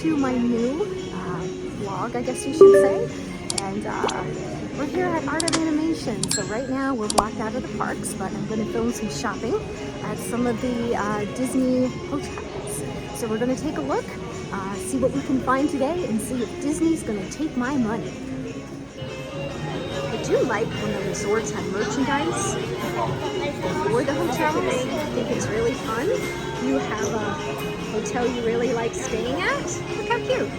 to my new vlog, I guess you should say. And we're here at Art of Animation. So right now we're blocked out of the parks, but I'm going to film some shopping at some of the Disney hotels. So we're going to take a look, see what we can find today, and see if Disney's going to take my money. I do like when the resorts have merchandise for the hotels. I think it's really fun. You have a hotel you really like staying at? Look how cute.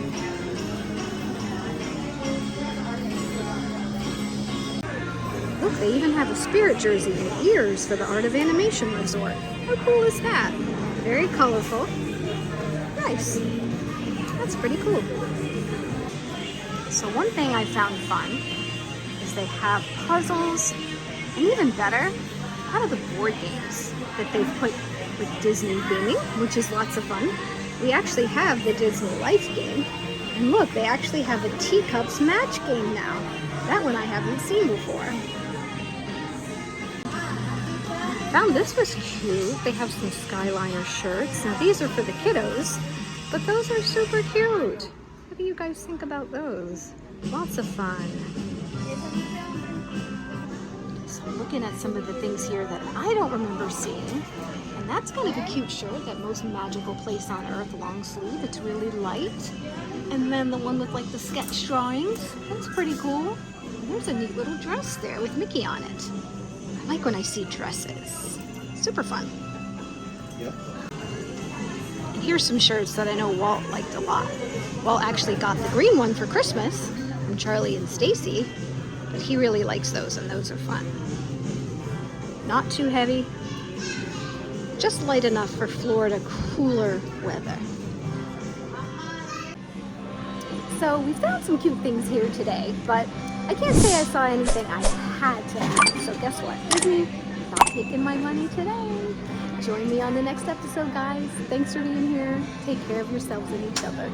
Look, they even have a spirit jersey and ears for the Art of Animation Resort. How cool is that? Very colorful. Nice. That's pretty cool. So one thing I found fun is they have puzzles, and even better, a lot of the board games that they've put with Disney gaming, which is lots of fun. We actually have the Disney Life game, and look, they actually have a teacups match game now. That one I haven't seen before. Found this was cute. They have some Skyliner shirts. Now these are for the kiddos, but those are super cute. What do you guys think about those? Lots of fun. So looking at some of the things here that I don't remember seeing, and that's kind of a cute shirt, that Most Magical Place on Earth long sleeve. It's really light. And then the one with like the sketch drawings, that's pretty cool. And there's a neat little dress there with Mickey on it. I like when I see dresses. Super fun. Yep. And here's some shirts that I know Walt liked a lot. Walt actually got the green one for Christmas from Charlie and Stacy, but he really likes those, and those are fun. Not too heavy, just light enough for Florida cooler weather. So we found some cute things here today, but I can't say I saw anything I had to have. So guess what? Disney not taking my money today. Join me on the next episode, guys. Thanks for being here. Take care of yourselves and each other.